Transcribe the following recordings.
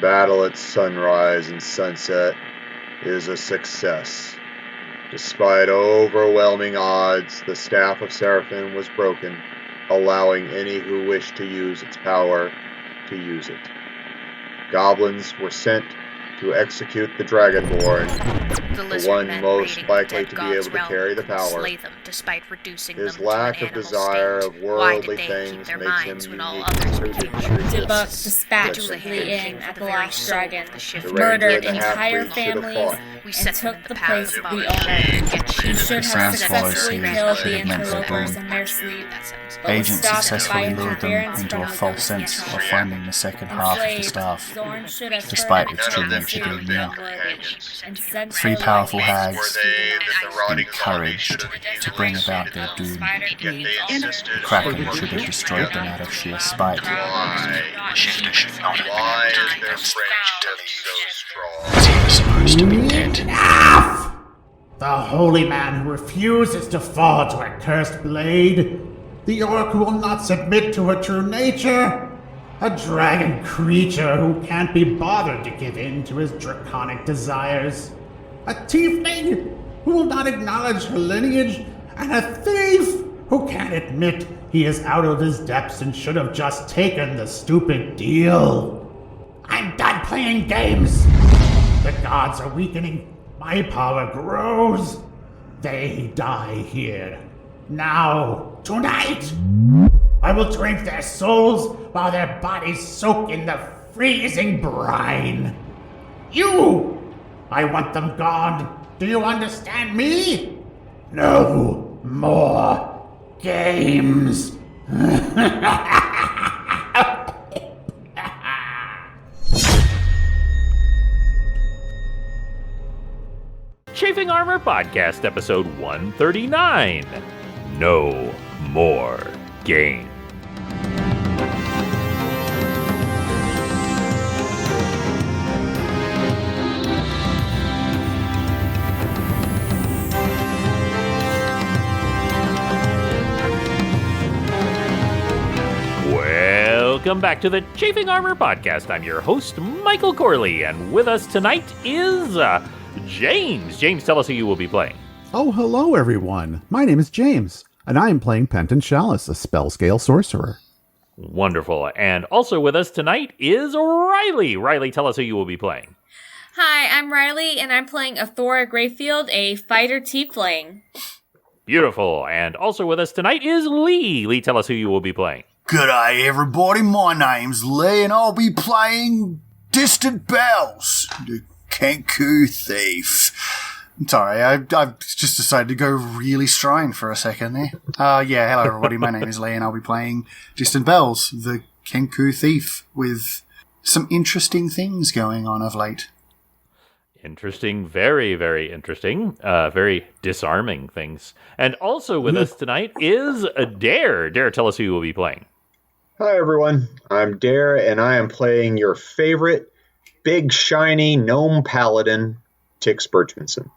battle at sunrise and sunset is a success. Despite overwhelming odds, the staff of Seraphim was broken, allowing any who wished to use its power to use it. Goblins were sent to execute the Dragonborn, the one most likely to be able to carry the power. His lack of desire of worldly things makes him unique to the Debuk dispatched Li Ying at the last dragon, murdered entire families, and took the place of the owner. He should have successfully killed the interlopers in their sleep, but was Agents stopped by successfully lured them interference into from a the false ghost sense of Emperor. finding the second half of the Enslaved, staff, Zorn should have despite turned its true them nature into being near. and sent Three their powerful light hags, encouraged to bring about their doom. The Kraken should have destroyed them out of sheer spite. Shifter should not have been able to keep them so strong? as he was supposed to be dead. Enough! The holy man who refuses to fall to a cursed blade. The orc who will not submit to her true nature. A dragon creature who can't be bothered to give in to his draconic desires. A tiefling who will not acknowledge her lineage. And a thief who can't admit he is out of his depths and should have just taken the stupid deal. I'm done playing games. The gods are weakening. My power grows. They die here. Now, tonight, I will drink their souls while their bodies soak in the freezing brine. You! I want them gone. Do you understand me? No more games. Chafing Armor Podcast, episode 139. No more game. Welcome back to the Chafing Armor Podcast. I'm your host, Michael Corley, and with us tonight is James. James, tell us who you will be playing. Oh, hello, everyone. My name is James, and I am playing Penton Chalice, a spell scale sorcerer. Wonderful. And also with us tonight is Riley. Riley, tell us who you will be playing. Hi, I'm Riley, and I'm playing Athora Greyfield, a fighter tiefling. Beautiful. And also with us tonight is Lee. Lee, tell us who you will be playing. G'day everybody, my name's Lee and I'll be playing Distant Bells, the Kenku Thief. I'm sorry, I've just decided to go really Shrine for a second there. Hello everybody, my name is Lee and I'll be playing Distant Bells, the Kenku Thief, with some interesting things going on of late. Interesting, very, very interesting, very disarming things. And also with us tonight is Dare. Dare, tell us who you will be playing. Hi everyone, I'm Dare, and I am playing your favorite big shiny gnome paladin, Tix Birchmanson.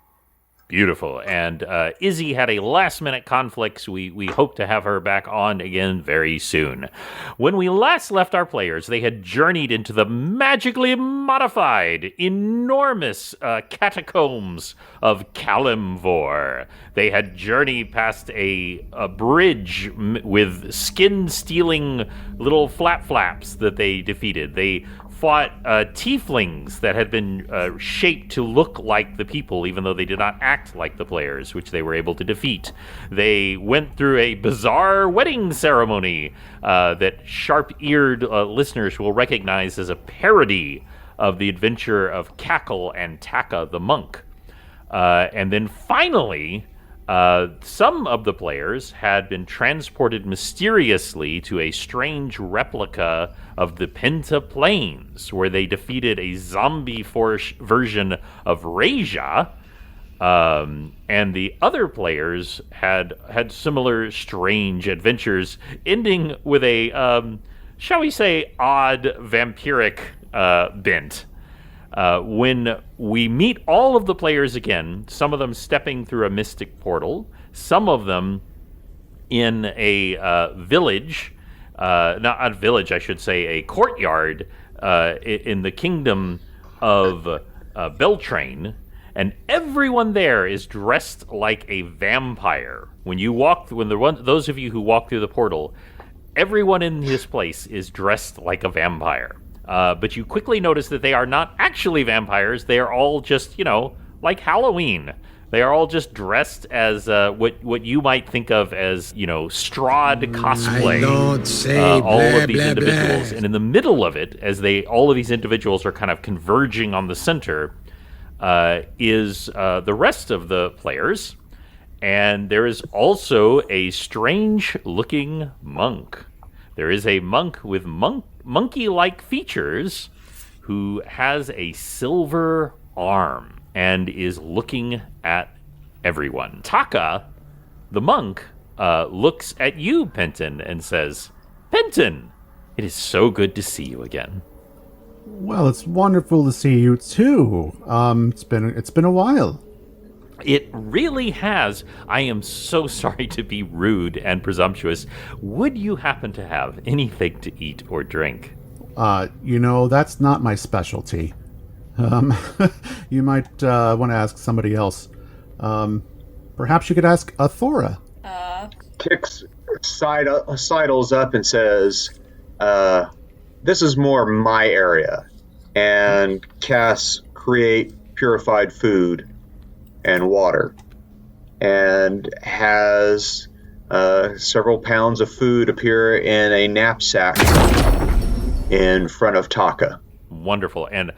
Beautiful. And Izzy had a last-minute conflict, so we hope to have her back on again very soon. When we last left our players, they had journeyed into the magically modified, enormous catacombs of Kalimvor. They had journeyed past a bridge with skin-stealing little flaps that they defeated. They fought tieflings that had been shaped to look like the people, even though they did not act like the players, which they were able to defeat. They went through a bizarre wedding ceremony that sharp-eared listeners will recognize as a parody of the adventure of Cackle and Taka the monk. And then finally, some of the players had been transported mysteriously to a strange replica of the Penta Plains, where they defeated a zombie version of Reja, and the other players had similar strange adventures, ending with a, shall we say, odd vampiric bent. When we meet all of the players again, some of them stepping through a mystic portal, some of them in a village not a village, I should say, a courtyard in the kingdom of Beltrain, and everyone there is dressed like a vampire. Those of you who walk through the portal, everyone in this place is dressed like a vampire. But you quickly notice that they are not actually vampires. They are all just, like Halloween. They are all just dressed as what you might think of as, Strahd cosplay. All of these individuals. And in the middle of it, as all of these individuals are kind of converging on the center, is the rest of the players. And there is also a strange-looking monk. There is a monk with monkey-like features who has a silver arm and is looking at everyone. Taka, the monk, looks at you, Penton, and says, "Penton, it is so good to see you again." Well, it's wonderful to see you too. It's been a while. It really has. I am so sorry to be rude and presumptuous. Would you happen to have anything to eat or drink? That's not my specialty. You might want to ask somebody else. Perhaps you could ask Athora. Tix sidles up and says, this is more my area, and casts create purified food and water, and has several pounds of food appear in a knapsack in front of Taka. Wonderful. And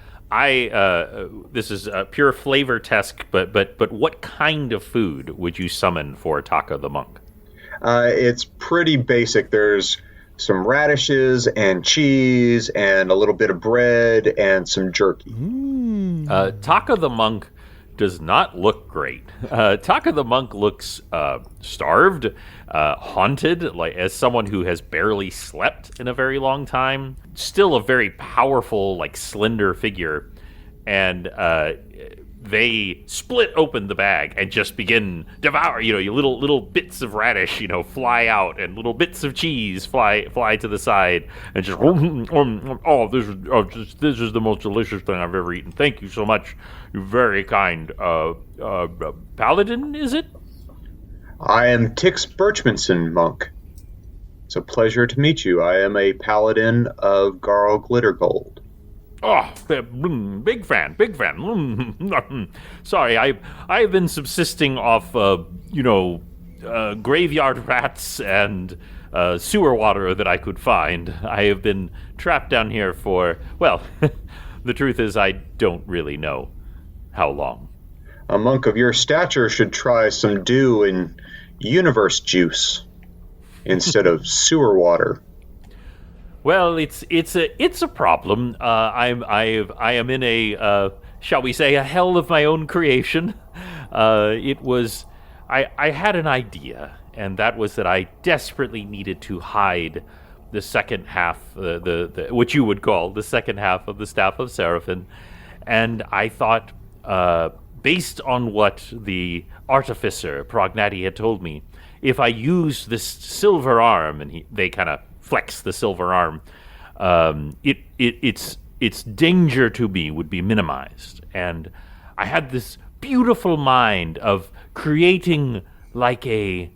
this is a pure flavor test, but what kind of food would you summon for Taka the monk? It's pretty basic. There's some radishes and cheese and a little bit of bread and some jerky. Taka the monk does not look great. Taka the monk looks starved, haunted, like as someone who has barely slept in a very long time. Still a very powerful, like slender figure, and they split open the bag and just begin devour. Little bits of radish, fly out, and little bits of cheese fly to the side, and just this is the most delicious thing I've ever eaten. Thank you so much. You're very kind. Paladin, is it? I am Tix Birchmanson, monk. It's a pleasure to meet you. I am a paladin of Garl Glittergold. Oh, big fan. Sorry, I've been subsisting off, graveyard rats and sewer water that I could find. I have been trapped down here for, well, the truth is I don't really know how long. A monk of your stature should try some dew and universe juice instead of sewer water. Well, it's a problem. I am in a shall we say a hell of my own creation. I had an idea, and that was that I desperately needed to hide the second half, the what you would call the second half of the Staff of Seraphin, and I thought, based on what the artificer Prognati had told me, if I used this silver arm, and they kind of flex the silver arm, its danger to me would be minimized. And I had this beautiful mind of creating like a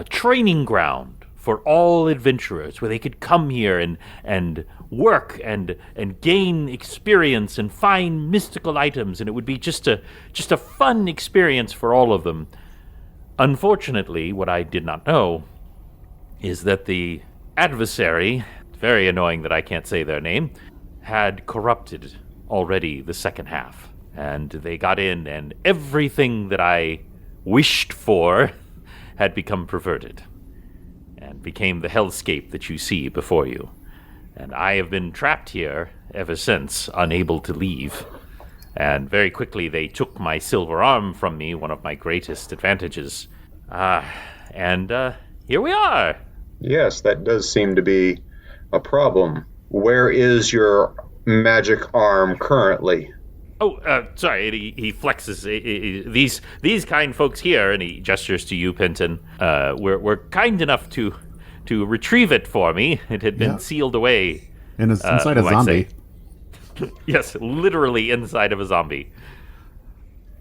training ground for all adventurers, where they could come here and work and gain experience and find mystical items, and it would be just a fun experience for all of them. Unfortunately, what I did not know is that the adversary, very annoying that I can't say their name, had corrupted already the second half. And they got in, and everything that I wished for had become perverted and became the hellscape that you see before you. And I have been trapped here ever since, unable to leave. And very quickly they took my silver arm from me, one of my greatest advantages. And here we are. Yes, that does seem to be a problem. Where is your magic arm currently? Oh, sorry, he flexes. These kind folks here, and he gestures to you, Penton, we're kind enough to to retrieve it for me. It had been sealed away. Inside a zombie. Yes, literally inside of a zombie.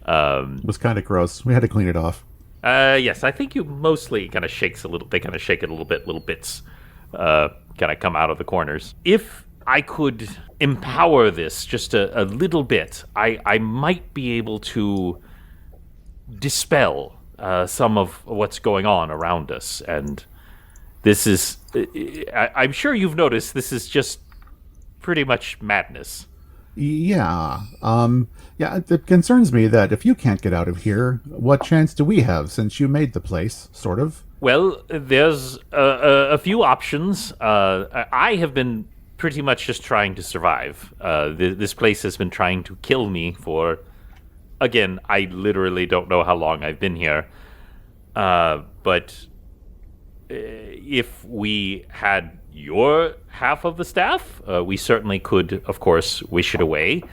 It was kind of gross. We had to clean it off. Yes, I think you mostly kind of shakes a little. They kind of shake it a little bit. Little bits kind of come out of the corners. If I could empower this just a little bit, I might be able to dispel some of what's going on around us. And this is, I'm sure you've noticed, this is just pretty much madness. Yeah. It concerns me that if you can't get out of here, what chance do we have since you made the place, sort of? Well, there's a few options. I have been pretty much just trying to survive. This place has been trying to kill me for, again, I literally don't know how long I've been here. But if we had your half of the staff, we certainly could, of course, wish it away.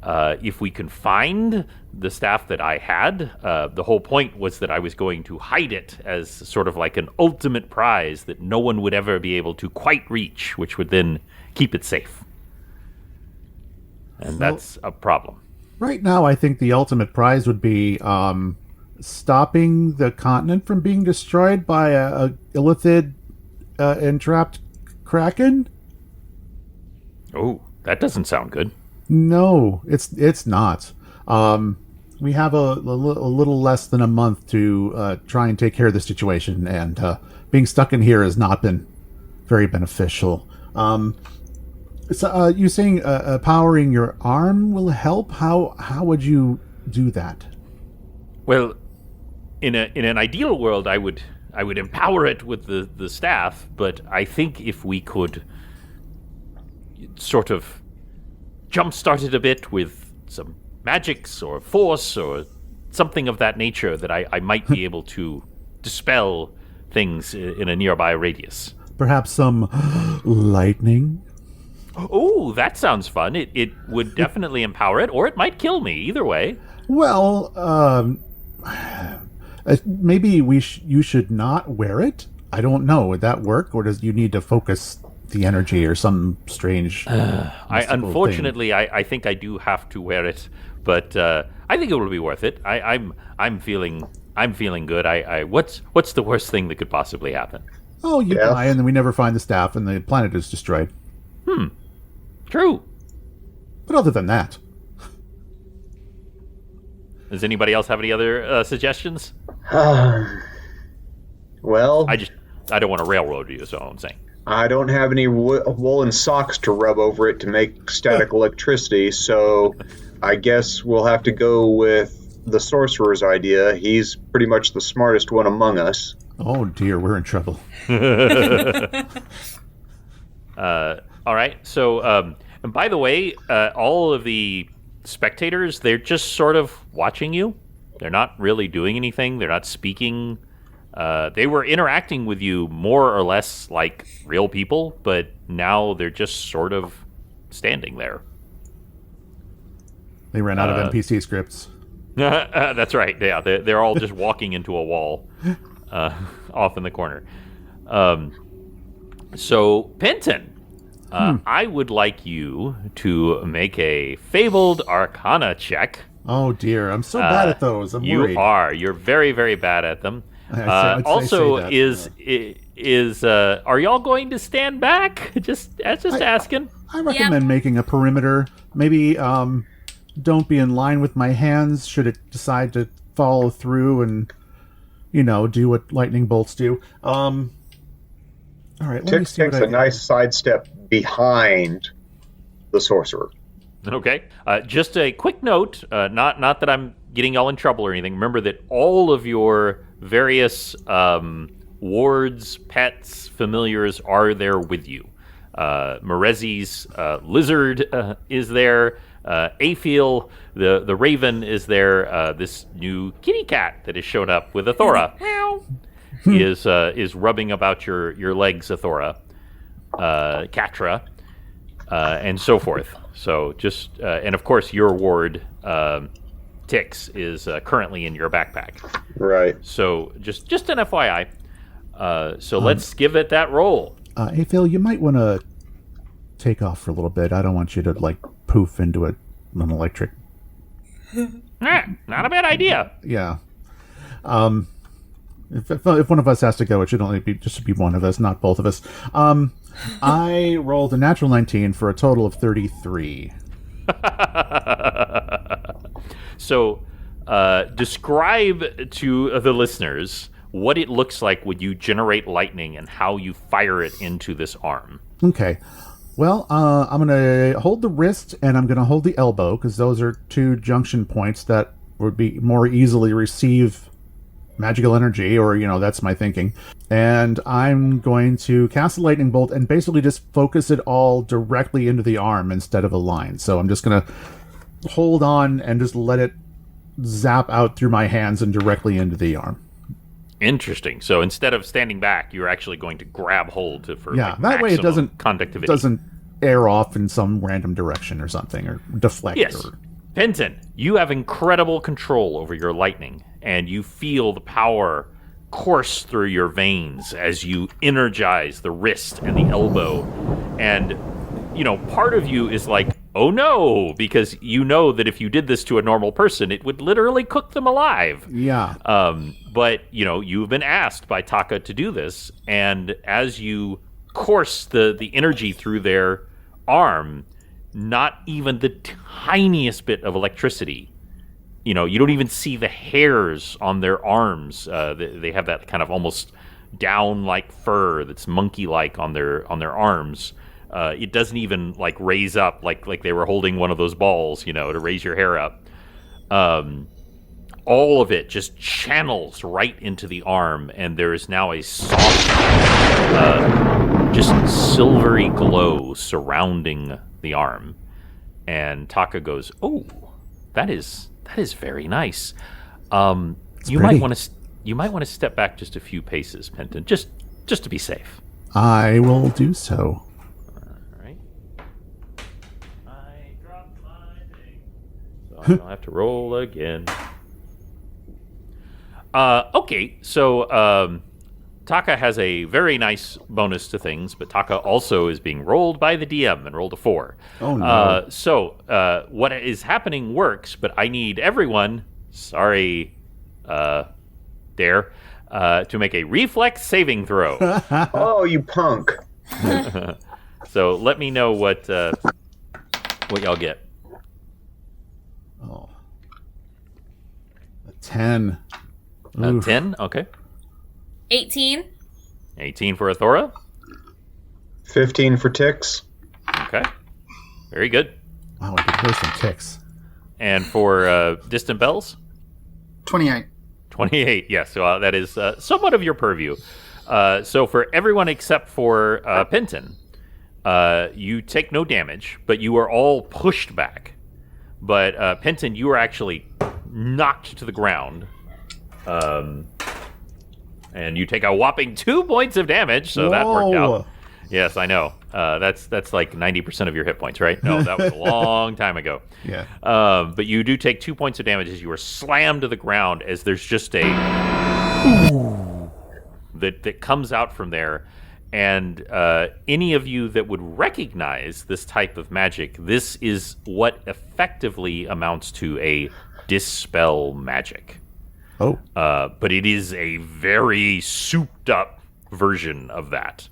If we can find the staff that I had, the whole point was that I was going to hide it as sort of like an ultimate prize that no one would ever be able to quite reach, which would then keep it safe. And that's a problem. Right now, I think the ultimate prize would be stopping the continent from being destroyed by a illithid entrapped kraken. Oh, that doesn't sound good. No, it's not. We have a little less than a month to try and take care of the situation, and being stuck in here has not been very beneficial. So you're saying powering your arm will help? How would you do that? Well, in an ideal world, I would empower it with the staff, but I think if we could sort of jump-start it a bit with some magics or force or something of that nature, that I might be able to dispel things in a nearby radius. Perhaps some lightning? Oh, that sounds fun. It would definitely empower it, or it might kill me. Either way. Well, maybe you should not wear it? I don't know. Would that work, or does you need to focus the energy or some strange unfortunately I think I do have to wear it, but I think it will be worth it. I'm feeling good. What's the worst thing that could possibly happen? Oh, you die and then we never find the staff and the planet is destroyed. True. But other than that, does anybody else have any other suggestions? Well, I don't want to railroad you, is all I'm saying. I don't have any woolen socks to rub over it to make static electricity, so I guess we'll have to go with the sorcerer's idea. He's pretty much the smartest one among us. Oh dear, we're in trouble. All right, so, and by the way, all of the spectators, they're just sort of watching you. They're not really doing anything. They're not speaking. They were interacting with you more or less like real people, but now they're just sort of standing there. They ran out of NPC scripts. That's right. Yeah, they're all just walking into a wall off in the corner. So, Penton, I would like you to make a Fabled Arcana check. Oh dear, I'm so bad at those. I'm worried. You are. You're very, very bad at them. Are y'all going to stand back? Just asking. I recommend making a perimeter. Maybe don't be in line with my hands should it decide to follow through and do what lightning bolts do. All right, let me see takes a nice sidestep behind the sorcerer. Okay. Just a quick note, not that I'm getting y'all in trouble or anything. Remember that all of your various wards, pets, familiars are there with you. Morezi's lizard is there. Afiel, the raven, is there. This new kitty cat that has shown up with Athora is rubbing about your legs, Athora. Katra, and so forth. So just, and of course your ward, Tix, is currently in your backpack. Right. So just an FYI. So let's give it that roll. Hey, Phil, you might want to take off for a little bit. I don't want you to, like, poof into an electric. Not a bad idea. Yeah. If one of us has to go, it should only be just be one of us, not both of us. I rolled a natural 19 for a total of 33. So, describe to the listeners what it looks like when you generate lightning and how you fire it into this arm. Okay. Well, I'm going to hold the wrist and I'm going to hold the elbow because those are two junction points that would be more easily receive magical energy, or, that's my thinking. And I'm going to cast a lightning bolt and basically just focus it all directly into the arm instead of a line. So I'm just going to hold on and just let it zap out through my hands and directly into the arm. Interesting. So instead of standing back, you're actually going to grab hold for that way it doesn't conductivity. Doesn't air off in some random direction or something, or deflect. Yes. Penton, you have incredible control over your lightning, and you feel the power course through your veins as you energize the wrist and the elbow. And, part of you is like, oh no, because you know that if you did this to a normal person, it would literally cook them alive. Yeah. But, you've been asked by Taka to do this, and as you course the energy through their arm, not even the tiniest bit of electricity. You don't even see the hairs on their arms. They have that kind of almost down-like fur that's monkey-like on their arms. It doesn't even raise up like they were holding one of those balls, to raise your hair up. All of it just channels right into the arm, and there is now a soft, just silvery glow surrounding the arm. And Taka goes, "Oh, that is very nice. You might want to step back just a few paces, Penton, just to be safe." I will do so. All right. I dropped my thing, so I don't have to roll again. Okay, so Taka has a very nice bonus to things, but Taka also is being rolled by the DM and rolled a 4. Oh, no. So what is happening works, but I need everyone, Dare, to make a reflex saving throw. Oh, you punk. So let me know what y'all get. Oh. A 10. 10? Okay. 18. 18 for Athora. 15 for Tix. Okay. Very good. Wow, we could hear some ticks. And for Distant Bells? 28. 28, yes. So that is somewhat of your purview. So for everyone except for Penton, you take no damage, but you are all pushed back. But Penton, you are actually knocked to the ground. And you take a whopping 2 points of damage, so that worked out. Yes, I know. That's like 90% of your hit points, right? No, that was a long time ago. Yeah. But you do take 2 points of damage as you are slammed to the ground, as there's just a that comes out from there. And any of you that would recognize this type of magic, this is what effectively amounts to a dispel magic. Oh. But it is a very souped up version of that.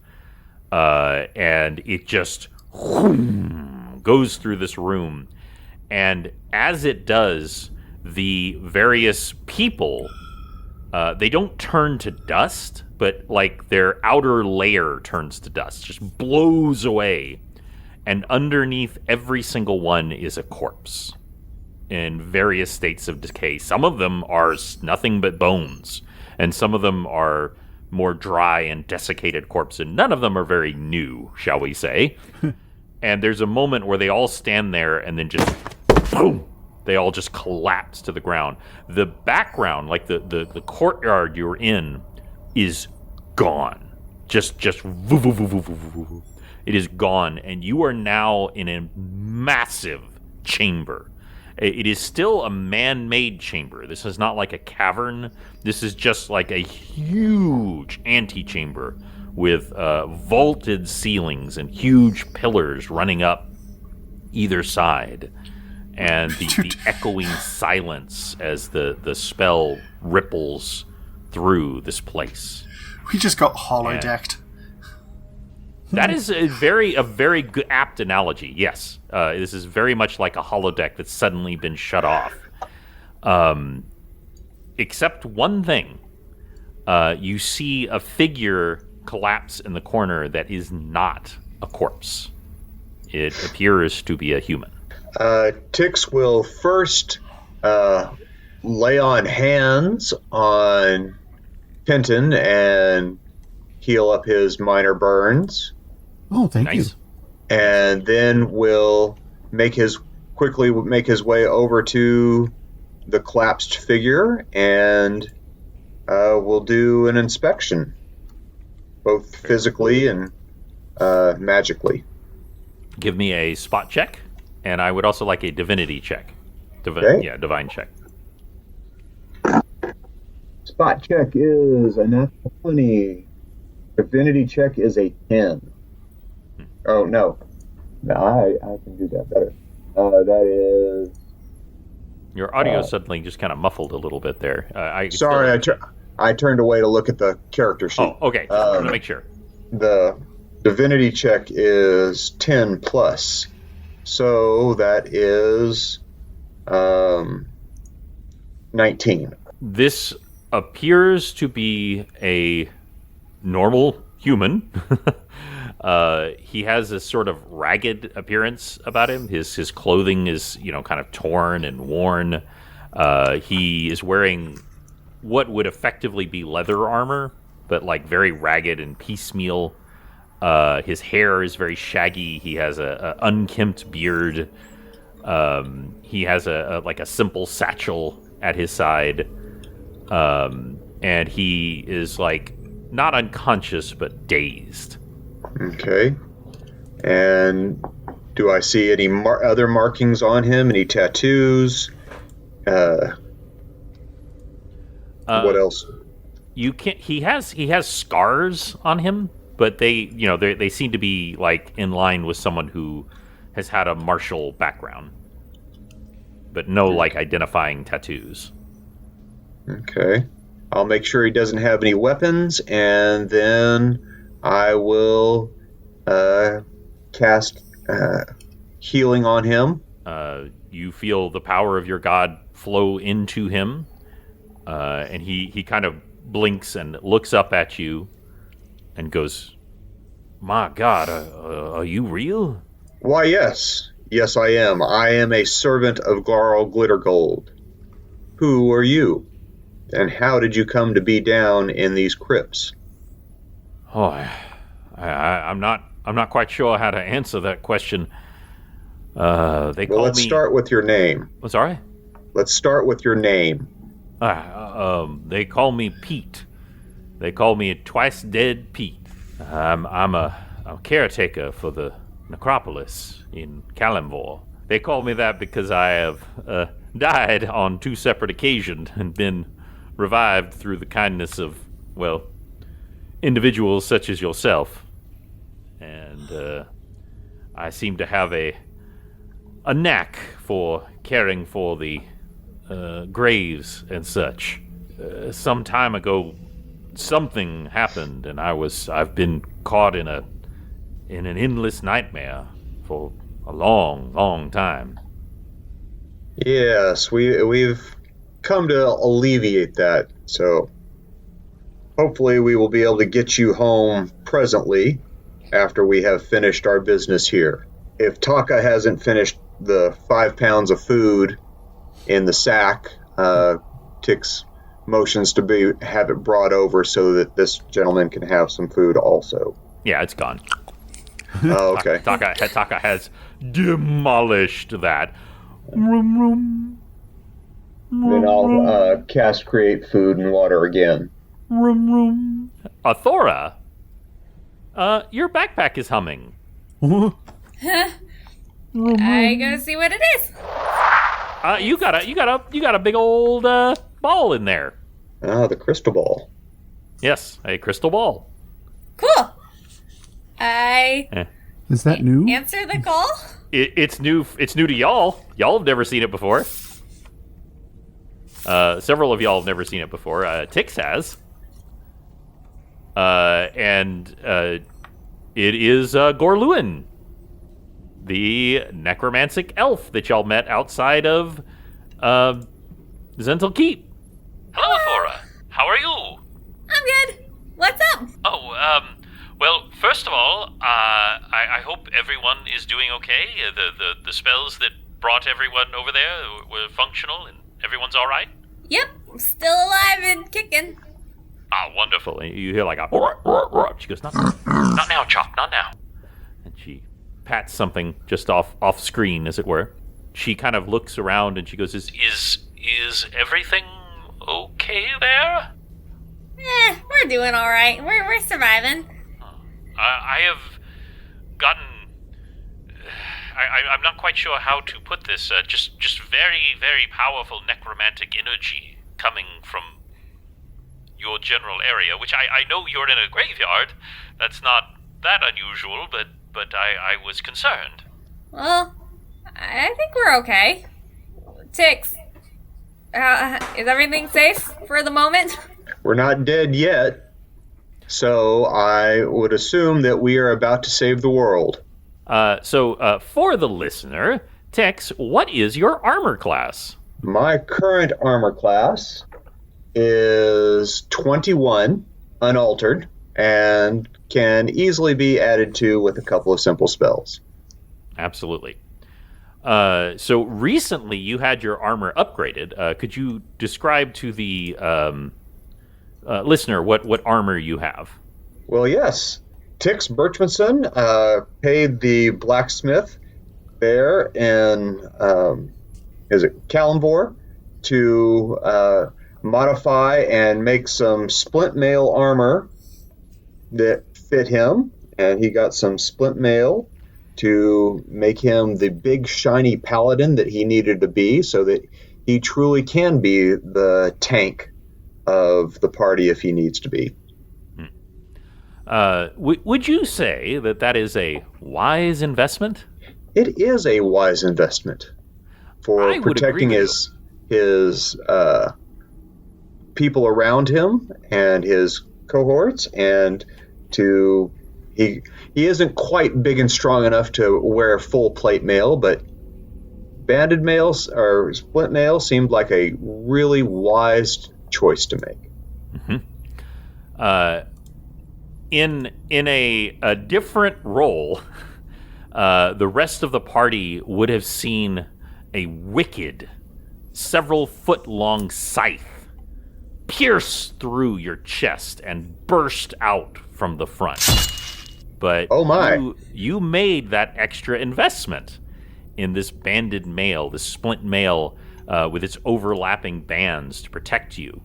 And it just goes through this room. And as it does, the various people, they don't turn to dust, but their outer layer turns to dust, just blows away. And underneath every single one is a corpse in various states of decay. Some of them are nothing but bones, and some of them are more dry and desiccated corpses, and none of them are very new, shall we say. And there's a moment where they all stand there, and then just boom, they all just collapse to the ground. The background, the courtyard you're in, is gone. Just voo, voo, voo, voo, voo, voo, voo. It is gone, and you are now in a massive chamber. It is still a man-made chamber. This is not like a cavern. This is just like a huge antechamber with vaulted ceilings and huge pillars running up either side. And the echoing silence as the spell ripples through this place. We just got holodecked. That is a very good, apt analogy. Yes, this is very much like a holodeck that's suddenly been shut off. Except one thing, you see a figure collapse in the corner that is not a corpse. It appears to be a human. Tix will first lay on hands on Kenton and heal up his minor burns. Oh, thank you. And then will quickly make his way over to the collapsed figure and we'll do an inspection, both physically and magically. Give me a spot check, and I would also like a divinity check. Okay. Yeah, divine check. Spot check is a natural 20. Divinity check is a 10. Oh, no. No, I can do that better. That is... Your audio suddenly just kind of muffled a little bit there. Sorry, I turned away to look at the character sheet. Oh, okay. Just wanted to make sure. The divinity check is 10 plus. So that is 19. This appears to be a normal human. He has this sort of ragged appearance about him. His clothing is, kind of torn and worn. He is wearing what would effectively be leather armor, but like very ragged and piecemeal. His hair is very shaggy. He has a unkempt beard. He has a simple satchel at his side. And he is like not unconscious, but dazed. Okay. And do I see any other markings on him? Any tattoos? What else? You can't. He has scars on him, but they seem to be like in line with someone who has had a martial background, but no like identifying tattoos. Okay. I'll make sure he doesn't have any weapons, and then I will cast healing on him. You feel the power of your god flow into him, and he kind of blinks and looks up at you and goes, "My God, are you real?" Why, yes. Yes, I am. I am a servant of Garl Glittergold. Who are you? And how did you come to be down in these crypts? Oh, I'm not quite sure how to answer that question. Let's start with your name. I'm sorry? Let's start with your name. They call me Pete. They call me Twice Dead Pete. I'm a caretaker for the necropolis in Kalimvor. They call me that because I have died on 2 separate occasions and been revived through the kindness of, individuals such as yourself. And I seem to have a knack for caring for the graves and such. Some time ago, something happened, and I've been caught in an endless nightmare for a long, long time. Yes, we've come to alleviate that, so hopefully we will be able to get you home presently after we have finished our business here. If Taka hasn't finished the 5 pounds of food in the sack, Tix motions to have it brought over so that this gentleman can have some food also. Yeah, it's gone. Oh, okay. Taka has demolished that. Room. Then I'll cast Create Food and Water again. Room. Athora, your backpack is humming. I go see what it is. You got a big old ball in there. Ah, the crystal ball. Yes, a crystal ball. Cool. I Is that new? answer the call. It's new. It's new to y'all. Y'all have never seen it before. Several of y'all have never seen it before. Tix has. And it is Gorluin, the necromantic elf that y'all met outside of Zental Keep. Hello, Aphora. How are you? I'm good. What's up? Oh, well, first of all, I hope everyone is doing okay. The spells that brought everyone over there were functional and everyone's all right? Yep, I'm still alive and kicking. Ah, wonderful. And you hear like a... She goes, not now, Chop, not now. And she pats something just off screen, as it were. She kind of looks around and she goes, Is everything okay there? We're doing all right. We're surviving. I have gotten... I'm not quite sure how to put this. Just very, very powerful necromantic energy coming from your general area, which I know you're in a graveyard. That's not that unusual, but I was concerned. Well, I think we're okay. Tix, is everything safe for the moment? We're not dead yet, so I would assume that we are about to save the world. So for the listener, Tex, what is your armor class? My current armor class is 21, unaltered, and can easily be added to with a couple of simple spells. Absolutely. So recently you had your armor upgraded. Could you describe to the listener what armor you have? Well, yes. Tix Birchmanson paid the blacksmith there in, Kalimvor to modify and make some splint mail armor that fit him, and he got some splint mail to make him the big shiny paladin that he needed to be, so that he truly can be the tank of the party if he needs to be. Would you say that is a wise investment? It is a wise investment for protecting his people around him and his cohorts, and he isn't quite big and strong enough to wear full plate mail, but banded mails or splint mail seemed like a really wise choice to make. Mm-hmm. In a different role, the rest of the party would have seen a wicked, several-foot-long scythe pierce through your chest and burst out from the front. But oh my. You made that extra investment in this banded mail, this splint mail with its overlapping bands to protect you.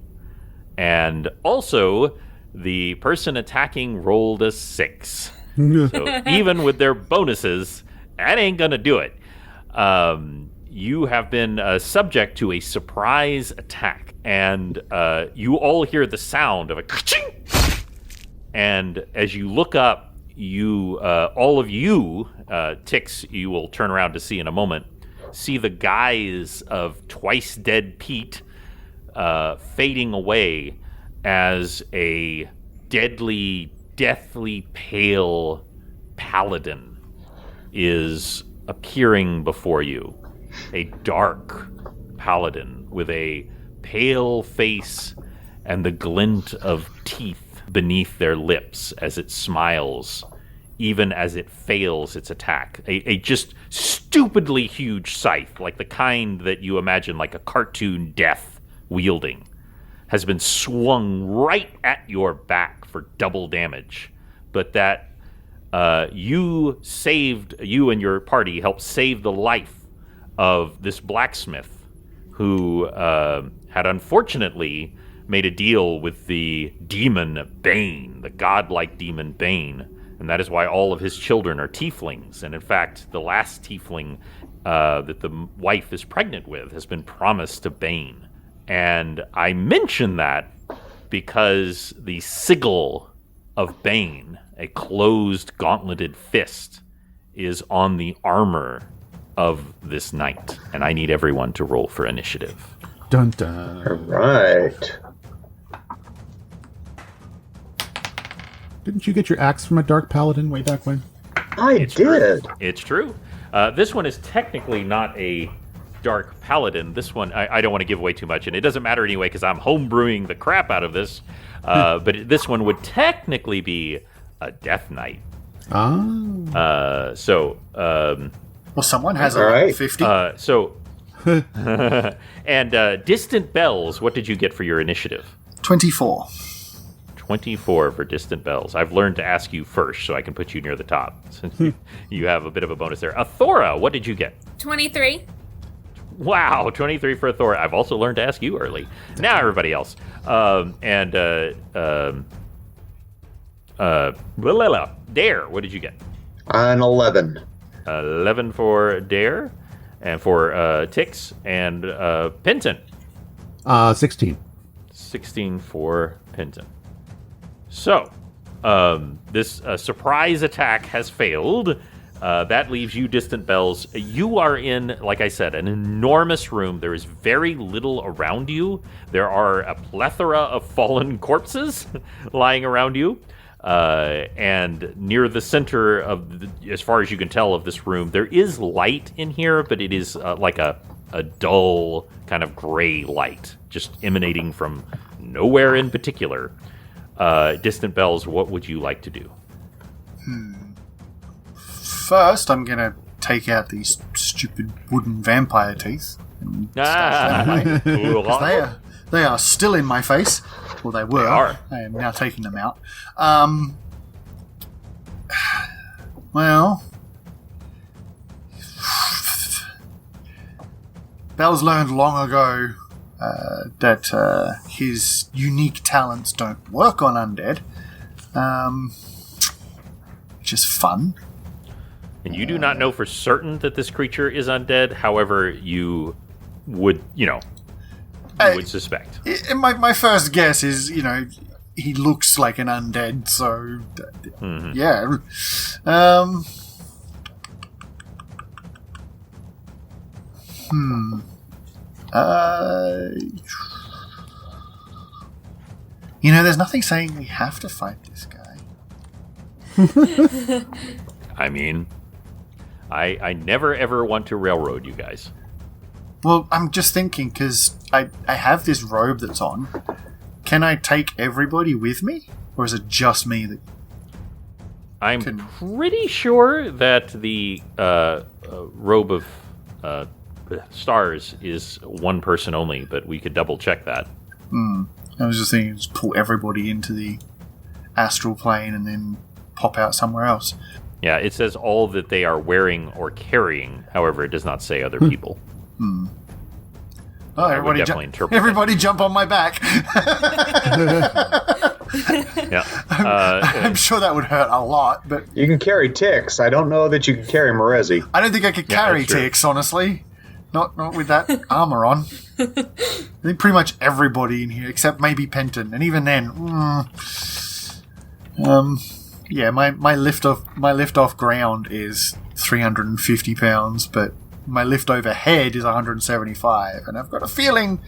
And also, the person attacking rolled a 6. So even with their bonuses, that ain't gonna do it. You have been subject to a surprise attack, and you all hear the sound of a ka-ching! And as you look up, all of you, Tix, you will turn around to see in a moment, see the guise of Twice Dead Pete fading away as a deadly, deathly pale paladin is appearing before you. A dark paladin with a pale face and the glint of teeth beneath their lips as it smiles, even as it fails its attack. A just stupidly huge scythe, like the kind that you imagine like a cartoon death wielding, has been swung right at your back for double damage, but that you and your party helped save the life of this blacksmith who had unfortunately made a deal with the demon Bane, the godlike demon Bane, And that is why all of his children are tieflings. And in fact, the last tiefling that the wife is pregnant with has been promised to Bane. And I mention that because the sigil of Bane, a closed gauntleted fist, is on the armor of this knight. And I need everyone to roll for initiative. Dun dun. All right. Didn't you get your axe from a dark paladin way back when? I It's did. True. It's true. This one is technically not a dark paladin. This one, I don't want to give away too much, and it doesn't matter anyway because I'm homebrewing the crap out of this. But this one would technically be a death knight. Ah. Well, someone has All a right. 50. And Distant Bells, what did you get for your initiative? 24. 24 for Distant Bells. I've learned to ask you first so I can put you near the top. You have a bit of a bonus there. Athora, what did you get? 23. Wow, 23 for Athora. I've also learned to ask you early. Now everybody else. Dare, what did you get? An 11. 11 for Dare, and for Tix, and Penton. 16. 16 for Penton. So, this surprise attack has failed. That leaves you, Distant Bells. You are in, like I said, an enormous room. There is very little around you. There are a plethora of fallen corpses lying around you. And near the center of, as far as you can tell, of this room, there is light in here, but it is like a dull kind of gray light, just emanating from nowhere in particular. Distant Bells, what would you like to do? First, I'm going to take out these stupid wooden vampire teeth. And stash them away. 'Cause they are still in my face. Well, they were. They are. I am now taking them out. Well, Bell's learned long ago that his unique talents don't work on undead, which is fun. And you do not know for certain that this creature is undead. However, you would, would suspect. My first guess is, he looks like an undead, so yeah. There's nothing saying we have to fight this guy. I mean, I never ever want to railroad you guys. Well, I'm just thinking, because I have this robe that's on. Can I take everybody with me? Or is it just me that... I'm pretty sure that the robe of stars is one person only, but we could double check that. I was just thinking, just pull everybody into the astral plane and then pop out somewhere else. Yeah, it says all that they are wearing or carrying. However, it does not say other people. Oh, everybody jump on my back. Yeah. I'm sure that would hurt a lot, but... You can carry Tix. I don't know that you can carry Morezi. I don't think I could carry that's true. Tix, honestly. Not with that armor on. I think pretty much everybody in here, except maybe Penton, and even then, yeah, my lift off ground is 350 pounds, but my lift overhead is 175, and I've got a feeling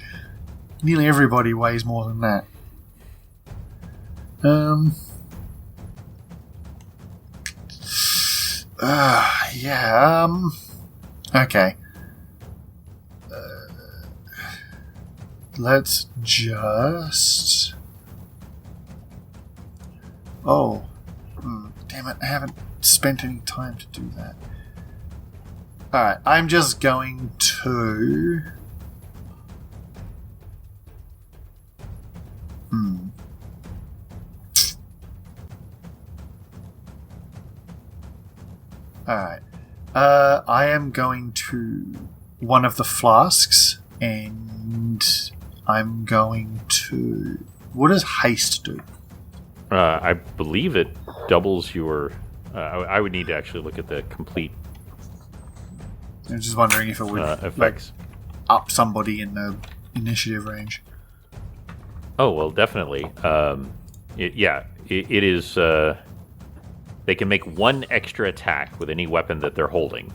nearly everybody weighs more than that. Okay. Let's just... Oh. Damn it, I haven't spent any time to do that. Alright, I'm just going to... Alright. I am going to one of the flasks, and I'm going to... What does haste do? I believe it doubles your I would need to actually look at the complete I'm just wondering if it would effects. Up somebody in the initiative range. Oh, well, definitely. It is... they can make one extra attack with any weapon that they're holding.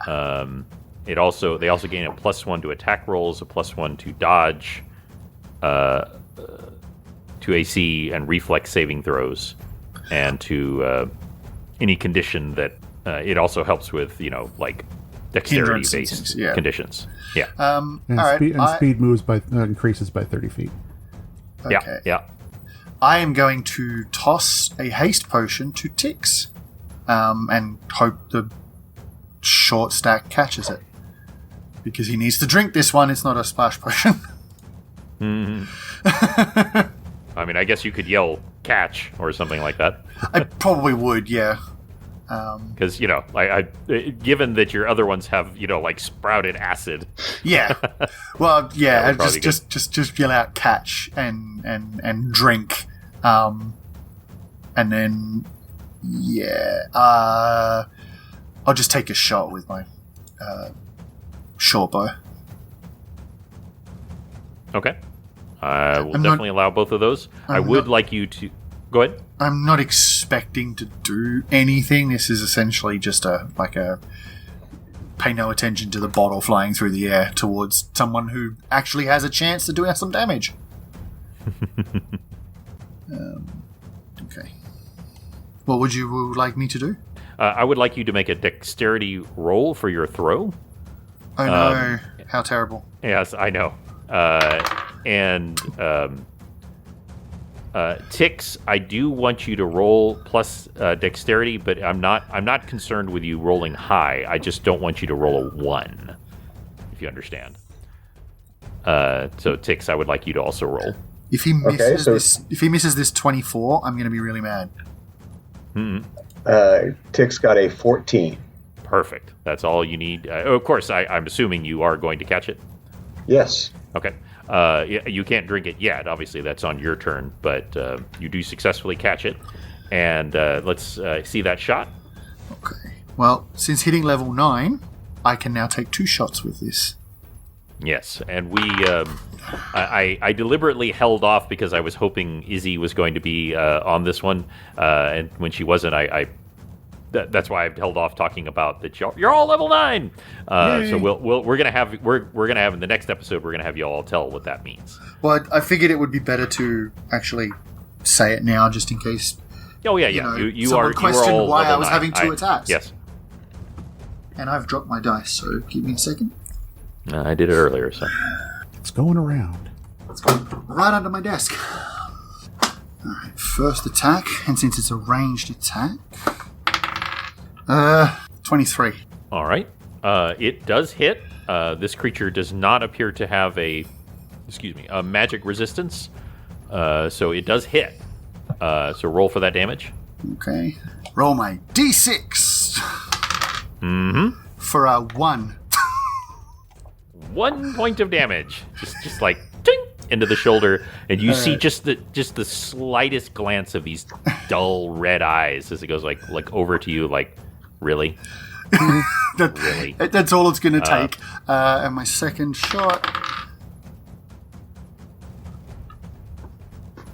They also gain a +1 to attack rolls, a +1 to dodge, to AC and reflex saving throws, and to any condition that it also helps with, like dexterity-based conditions. Yeah. Speed moves increases by 30 feet. Okay. Yeah. I am going to toss a haste potion to Tix, and hope the short stack catches it. Because he needs to drink this one, it's not a splash potion. Mm-hmm. I mean, I guess you could yell catch or something like that. I probably would, yeah. Because, given that your other ones have, like sprouted acid. Yeah. Well, yeah, just yell out catch and drink. And then, I'll just take a shot with my short bow. Okay. I will definitely allow both of those. I would like you to... Go ahead. I'm not expecting to do anything. This is essentially just a pay no attention to the bottle flying through the air towards someone who actually has a chance to do some damage. Okay. What would you like me to do? I would like you to make a dexterity roll for your throw. Oh no, how terrible. Yes, I know. Tix, I do want you to roll plus dexterity, but I'm not concerned with you rolling high. I just don't want you to roll a 1, if you understand. So Tix, I would like you to also roll. If he misses this 24, I'm going to be really mad. Mm-hmm. Tix got a 14. Perfect. That's all you need. Of course, I'm assuming you are going to catch it. Yes. Okay. You can't drink it yet. Obviously, that's on your turn, but you do successfully catch it. And let's see that shot. Okay. Well, since hitting level 9, I can now take 2 shots with this. Yes, and we... I deliberately held off because I was hoping Izzy was going to be on this one, and when she wasn't, that's why I've held off talking about that. You're all level 9. So we're gonna have in the next episode, we're gonna have you all tell what that means. Well, I figured it would be better to actually say it now, just in case. Oh yeah. You are all why level I was 9. having 2 attacks. Yes. And I've dropped my dice, so give me a second. I did it earlier, so. It's going around. It's going right under my desk. Alright, first attack, and since it's a ranged attack... 23. Alright. It does hit. This creature does not appear to have a magic resistance. So it does hit. So roll for that damage. Okay. Roll my D6. Mm-hmm. For a 1. 1 point of damage, just like ting, into the shoulder, and you see just the slightest glance of these dull red eyes as it goes like over to you, like really, really. That's all it's going to take. And my second shot,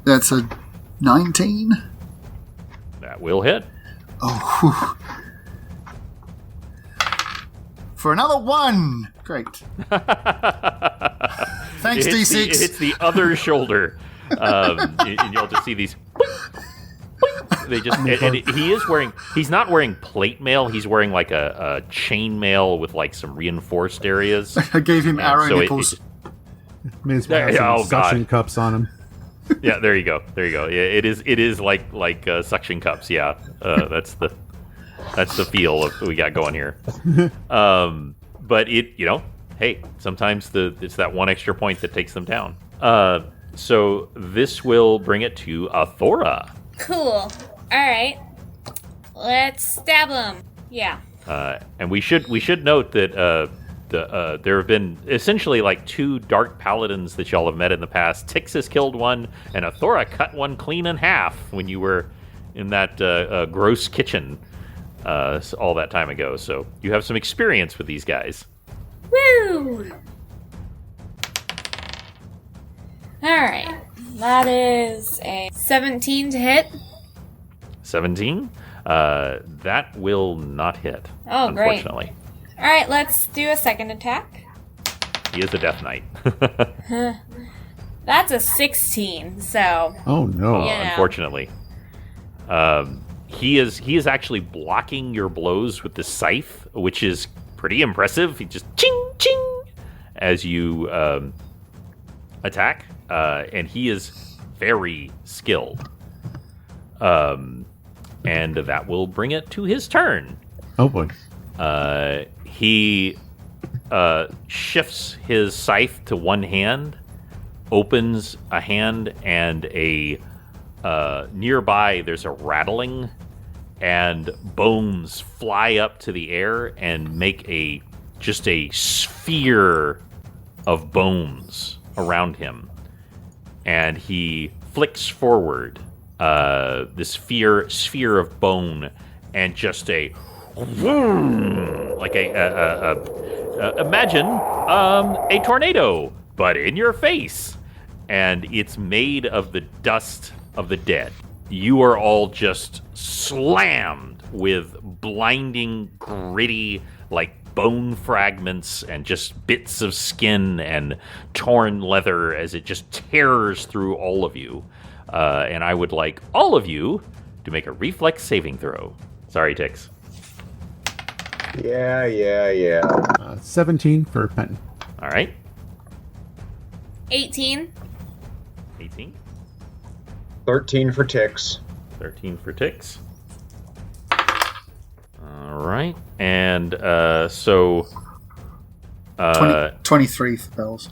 that's a 19. That will hit. Oh. Whew. For another 1. Great. Thanks, D6. It hits the other shoulder. And you'll just see these... They just... He's not wearing plate mail. He's wearing like a chain mail with like some reinforced areas. I gave him arrow nipples. Suction cups on him. Yeah, there you go. Yeah, it is like suction cups. Yeah, that's the feel of we got going here. But hey, sometimes it's that 1 extra point that takes them down. So this will bring it to Athora. Cool. All right. Let's stab him. Yeah. And we should note that there have been essentially like 2 dark paladins that y'all have met in the past. Tix has killed one, and Athora cut one clean in half when you were in that gross kitchen all that time ago. So you have some experience with these guys. Woo! Alright. That is a 17 to hit. 17? That will not hit. Oh, great. Unfortunately. Alright, let's do a second attack. He is a Death Knight. That's a 16, so... Oh, no. Unfortunately. He is actually blocking your blows with the scythe, which is pretty impressive. He just ching, ching, as you attack. And he is very skilled. And that will bring it to his turn. Oh, boy. He shifts his scythe to one hand, opens a hand, and nearby there's a rattling, and bones fly up to the air and make just a sphere of bones around him. And he flicks forward this sphere of bone, and just like imagine a tornado, but in your face, and it's made of the dust of the dead. You are all just slammed with blinding, gritty, like bone fragments and just bits of skin and torn leather as it just tears through all of you. And I would like all of you to make a reflex saving throw. Sorry, Tix. Yeah. 17 for Penton. All right. 18. 18. 13 for Tix. 13 for Tix. All right. And so... 23 for Bells.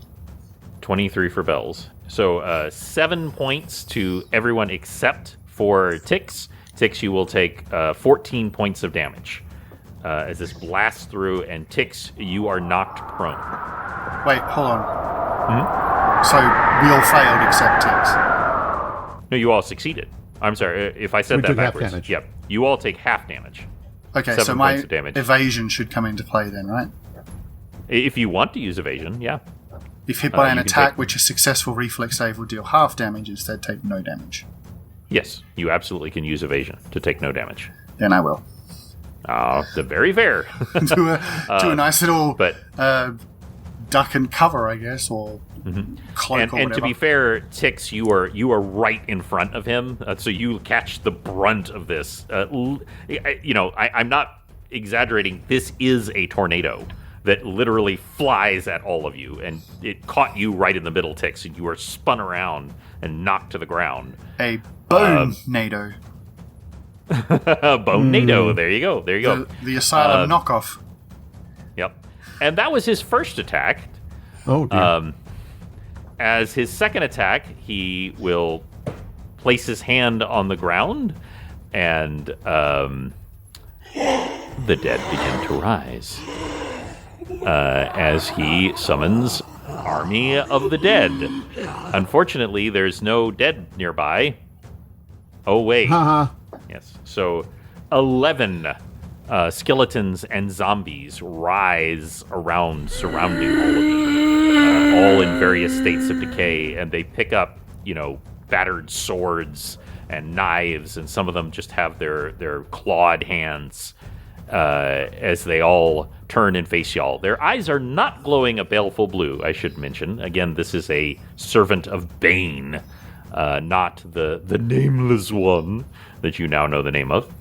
23 for Bells. So 7 points to everyone except for Tix. Tix, you will take 14 points of damage as this blasts through, and Tix, you are knocked prone. Wait, hold on. So we all failed except Tix. No, you all succeeded. I'm sorry, if I said We that took half backwards. damage. Yep, you all take half damage. Okay, 7 so my points of damage. evasion should come into play then, right? If you want to use evasion, yeah. If hit by an you can attack take- which a successful reflex save will deal half damage, instead take no damage. Yes, you absolutely can use evasion to take no damage. Then I will. The very fair. do a nice little but- duck and cover, I guess, or cloak or And whatever. to be fair, Tix, you are right in front of him, so you catch the brunt of this. I'm not exaggerating. This is a tornado that literally flies at all of you, and it caught you right in the middle, Tix, and you were spun around and knocked to the ground. A bone-nado. Bone-nado, there you go. The Asylum knockoff. Yep. And that was his first attack. Oh, dear. As his second attack, he will place his hand on the ground, and the dead begin to rise. As he summons Army of the Dead. Unfortunately, there's no dead nearby. Oh, wait. Haha. Yes. So 11 skeletons and zombies rise around, surrounding all of you, all in various states of decay, and they pick up, battered swords and knives, and some of them just have their clawed hands as they all turn and face y'all. Their eyes are not glowing a baleful blue, I should mention. Again, this is a servant of Bane, not the nameless one that you now know the name of.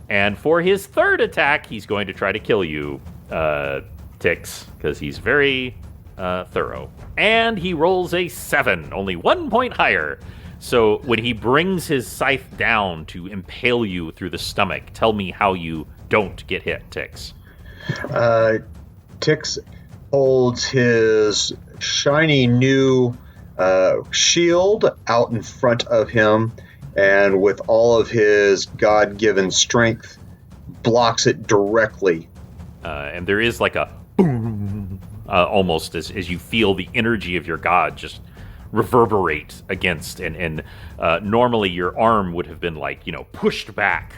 And for his third attack, he's going to try to kill you, Tix, because he's very thorough. And he rolls a 7, only 1 point higher. So when he brings his scythe down to impale you through the stomach, tell me how you don't get hit, Tix. Tix holds his shiny new shield out in front of him, and with all of his God-given strength, blocks it directly. And there is like a boom, almost as you feel the energy of your god just reverberate against, and normally your arm would have been like, pushed back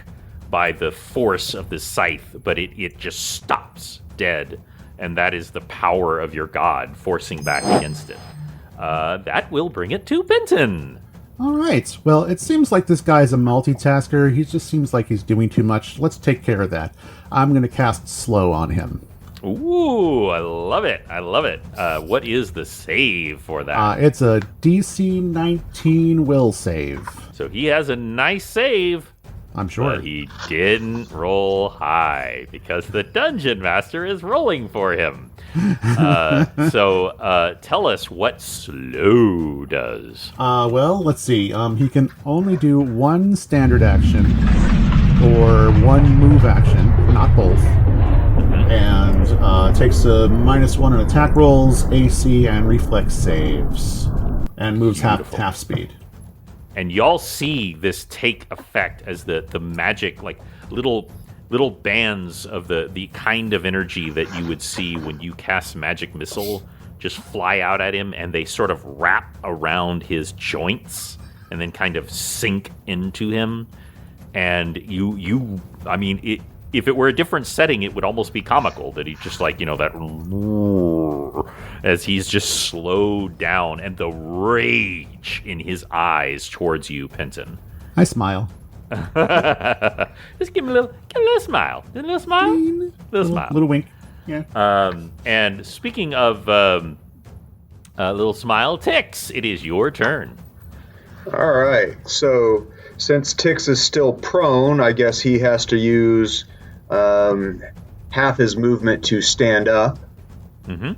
by the force of this scythe, but it just stops dead, and that is the power of your god forcing back against it. That will bring it to Benton. All right. Well, it seems like this guy's a multitasker. He just seems like he's doing too much. Let's take care of that. I'm going to cast Slow on him. Ooh, I love it. What is the save for that? It's a DC 19 will save. So he has a nice save. I'm sure. But he didn't roll high because the Dungeon Master is rolling for him. So tell us what Slow does. Well, let's see. He can only do one standard action or one move action, not both. And takes a -1 on attack rolls, AC, and reflex saves. And moves half speed. And y'all see this take effect as the magic, like little bands of the kind of energy that you would see when you cast Magic Missile just fly out at him, and they sort of wrap around his joints and then kind of sink into him. And if it were a different setting, it would almost be comical that he just that as he's just slowed down, and the rage in his eyes towards you, Penton. I smile. Just give him a little smile. A little smile? Little wink. Yeah. And speaking of a little smile, Tix, it is your turn. All right. So since Tix is still prone, I guess he has to use half his movement to stand up. Mm-hmm.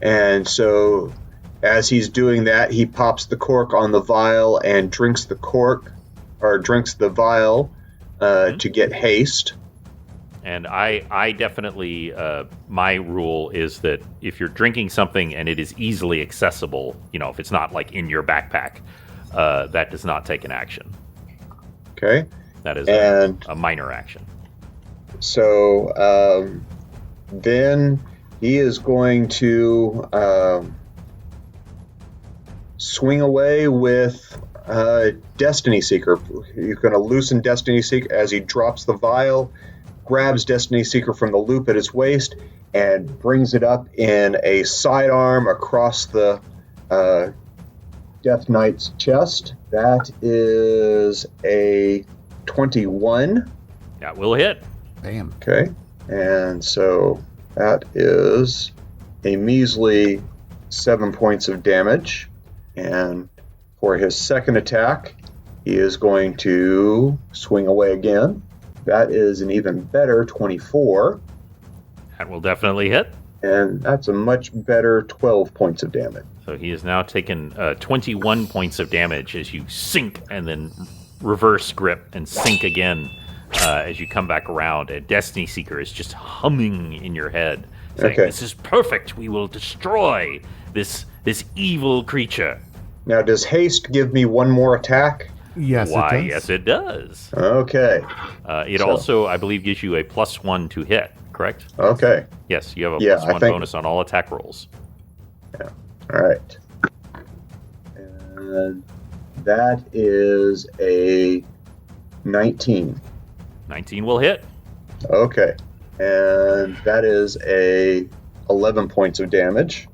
And so as he's doing that, he pops the cork on the vial and drinks the vial to get haste. And I definitely, my rule is that if you're drinking something and it is easily accessible, if it's not like in your backpack, that does not take an action. Okay. That is a minor action. So then he is going to swing away with Destiny Seeker. He's going to loosen Destiny Seeker as he drops the vial, grabs Destiny Seeker from the loop at his waist, and brings it up in a sidearm across the Death Knight's chest. That is a 21. That will hit. Bam. Okay. And so that is a measly 7 points of damage. And for his second attack, he is going to swing away again. That is an even better 24. That will definitely hit. And that's a much better 12 points of damage. So he has now taken 21 points of damage as you sink and then reverse grip and sink again as you come back around. And Destiny Seeker is just humming in your head, saying, "This is perfect. We will destroy this evil creature." Now, does haste give me one more attack? Yes, Why, it does. yes, it does. Okay. It also, I believe, gives you a +1 to hit, correct? Okay. Yes, you have a +1 bonus on all attack rolls. Yeah. All right. And that is a 19. 19 will hit. Okay. And that is a 11 points of damage.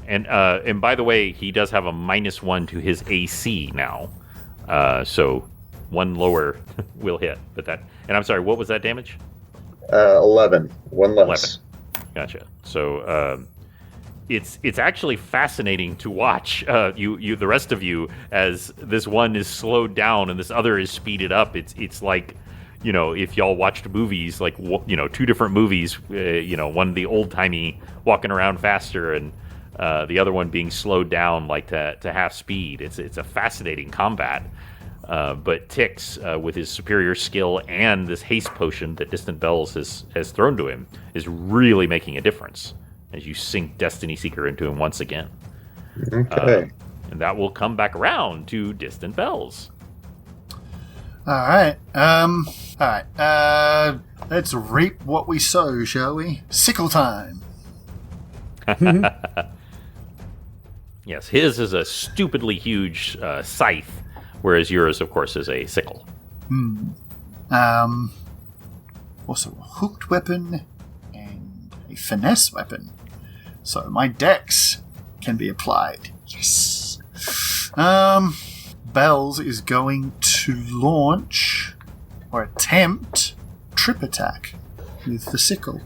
And by the way, he does have a -1 to his AC now. So one lower will hit. And I'm sorry, what was that damage? 11. One less. 11. Gotcha. So it's actually fascinating to watch you the rest of you as this one is slowed down and this other is speeded up. It's like, if y'all watched movies, like, two different movies, one the old-timey walking around faster and the other one being slowed down like to half speed. It's a fascinating combat. But Tix, with his superior skill and this haste potion that Distant Bells has thrown to him, is really making a difference as you sink Destiny Seeker into him once again. Okay. And that will come back around to Distant Bells. All right. Let's reap what we sow, shall we? Sickle time. Yes, his is a stupidly huge scythe, whereas yours, of course, is a sickle. Also a hooked weapon and a finesse weapon. So my dex can be applied. Yes. Bells is going to launch or attempt trip attack with the sickle,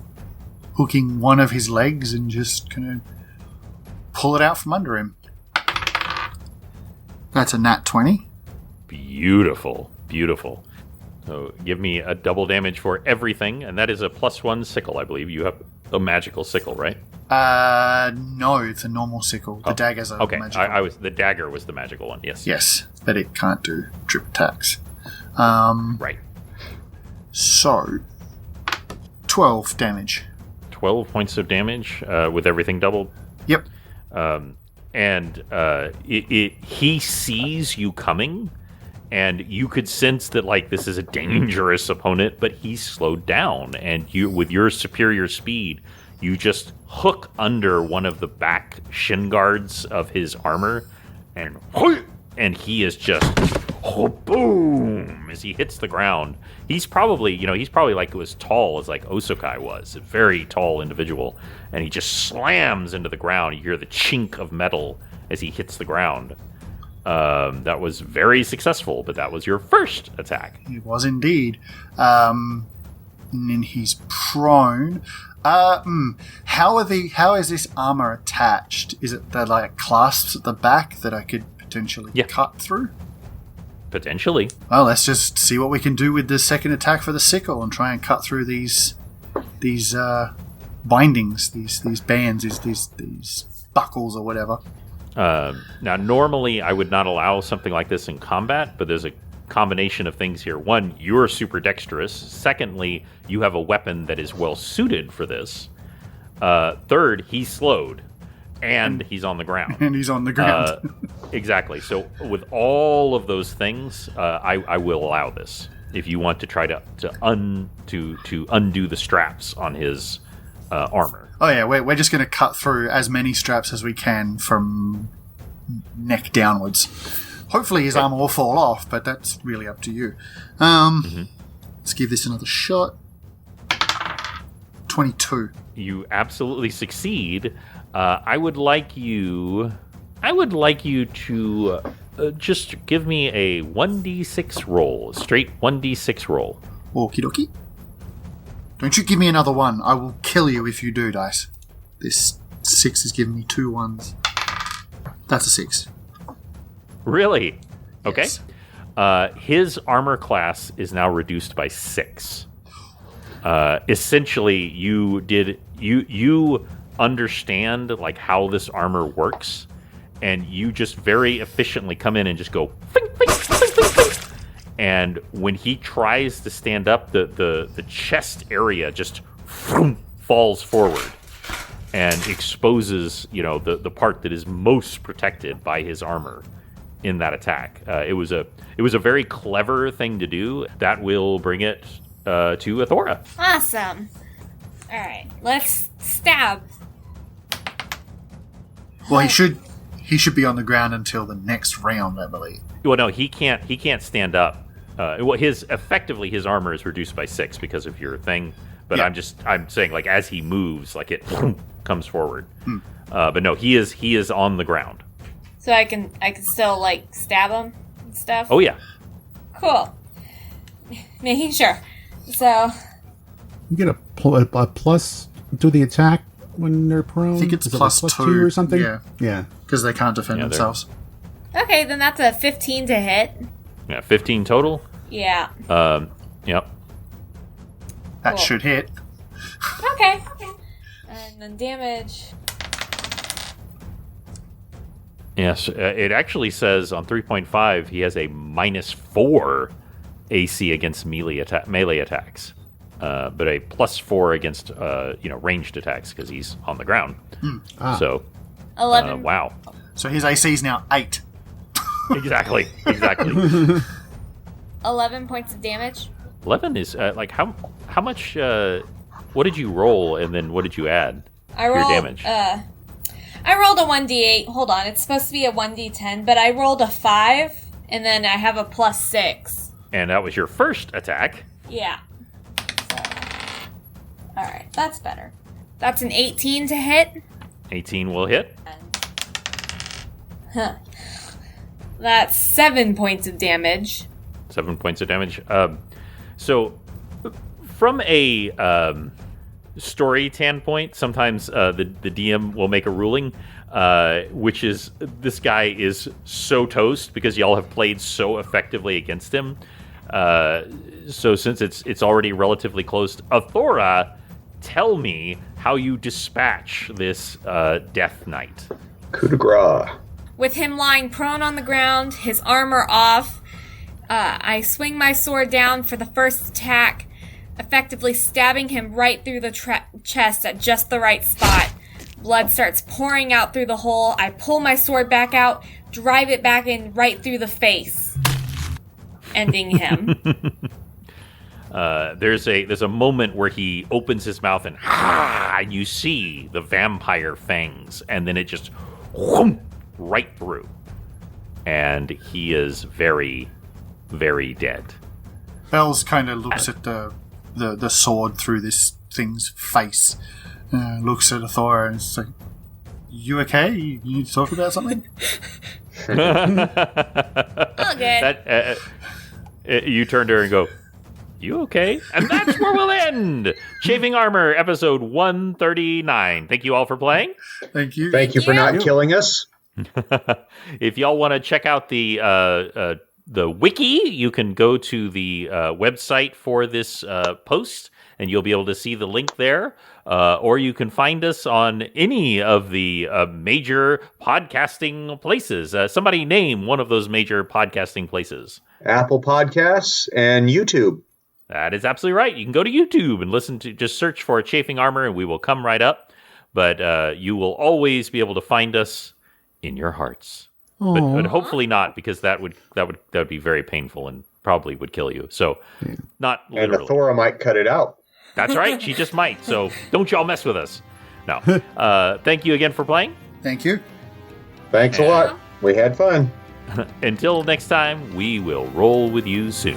hooking one of his legs and just kind of pull it out from under him. That's a nat 20. Beautiful. So give me a double damage for everything, and that is a +1 sickle, I believe. You have a magical sickle, right? No, it's a normal sickle. The daggers are magical. The dagger was the magical one, yes. Yes, but it can't do trip attacks. Right. So, 12 damage. 12 points of damage with everything doubled. Yep. He sees you coming, and you could sense that, like, this is a dangerous opponent, but he's slowed down, and you, with your superior speed, you just hook under one of the back shin guards of his armor, and he is just boom as he hits the ground. He's probably like as tall as like Osokai was, a very tall individual, and he just slams into the ground. You hear the chink of metal as he hits the ground. That was very successful, but that was your first attack. It was indeed. And then he's prone. How is this armor attached? Is it the like clasps at the back that I could potentially cut through? Potentially. Well, let's just see what we can do with the second attack for the sickle and try and cut through these bindings, these bands, these buckles or whatever. Now, normally I would not allow something like this in combat, but there's a combination of things here. One, you're super dexterous. Secondly, you have a weapon that is well suited for this. Third, he's slowed, and he's on the ground. And he's on the ground. Exactly. So with all of those things, I will allow this. If you want to try to undo the straps on his armor. Oh yeah, we're just going to cut through as many straps as we can from neck downwards. Hopefully his armor will fall off, but that's really up to you. Let's give this another shot. 22. You absolutely succeed. I would like you to just give me a 1d6 roll, a straight 1d6 roll. Okie dokie. Don't you give me another one. I will kill you if you do, dice. This 6 is giving me 2 ones. That's a 6. Really? Okay. Yes. His armor class is now reduced by 6. Essentially, you understand like how this armor works, and you just very efficiently come in and just go fing, fing, fing, fing, fing. And when he tries to stand up, the chest area just falls forward and exposes, the part that is most protected by his armor in that attack. It was a very clever thing to do. That will bring it to Athora. Awesome. All right, let's stab. Well, he should be on the ground until the next round, I believe. Well, no, he can't stand up. His armor is reduced by 6 because of your thing. But yeah. I'm saying like as he moves, like it comes forward. But no, he is on the ground. So I can still like stab him and stuff. Oh yeah. Cool. Making sure. So you get a plus to the attack when they're prone. I think it's plus 2 or something. Yeah. Because they can't defend themselves. Okay, then that's a 15 to hit. Yeah, 15 total. Yeah. Yep. That should hit. Okay. And then damage. Yes, it actually says on 3.5 he has a -4 AC against melee attacks, but a +4 against ranged attacks because he's on the ground. So 11. Wow. So his AC is now 8. Exactly. 11 points of damage. 11 is like how much? What did you roll, and then what did you add? I rolled your damage. I rolled a 1d8. Hold on, it's supposed to be a 1d10, but I rolled a 5, and then I have a +6. And that was your first attack. Yeah. So, alright, that's better. That's an 18 to hit. 18 will hit. Huh. That's 7 points of damage. 7 points of damage. So, from a story standpoint, sometimes the DM will make a ruling, which is this guy is so toast because y'all have played so effectively against him. So since it's already relatively close, Athora, tell me how you dispatch this Death Knight. Coup de grace. With him lying prone on the ground, his armor off, I swing my sword down for the first attack, effectively stabbing him right through the chest at just the right spot. Blood starts pouring out through the hole. I pull my sword back out, drive it back in right through the face, ending him. There's a moment where he opens his mouth and you see the vampire fangs, and then it just whoom, right through, and he is very, very dead. Bells kind of looks at the sword through this thing's face, looks at Athora and is like, "You okay? You need to talk about something?" Oh, good. You turn to her and go, "You okay?" And that's where we'll end. Chafing Armor, episode 139. Thank you all for playing. Thank you. Thank you for not killing us. If y'all want to check out the wiki, you can go to the website for this post, and you'll be able to see the link there. Or you can find us on any of the major podcasting places. Somebody name one of those major podcasting places. Apple Podcasts and YouTube. That is absolutely right. You can go to YouTube and listen to, just search for Chafing Armor, and we will come right up. But you will always be able to find us in your hearts. But hopefully not, because that would be very painful and probably would kill you. So, not literally. And Athora might cut it out. That's right. She just might. So don't y'all mess with us. No. Thank you again for playing. Thank you. Thanks a lot. We had fun. Until next time, we will roll with you soon.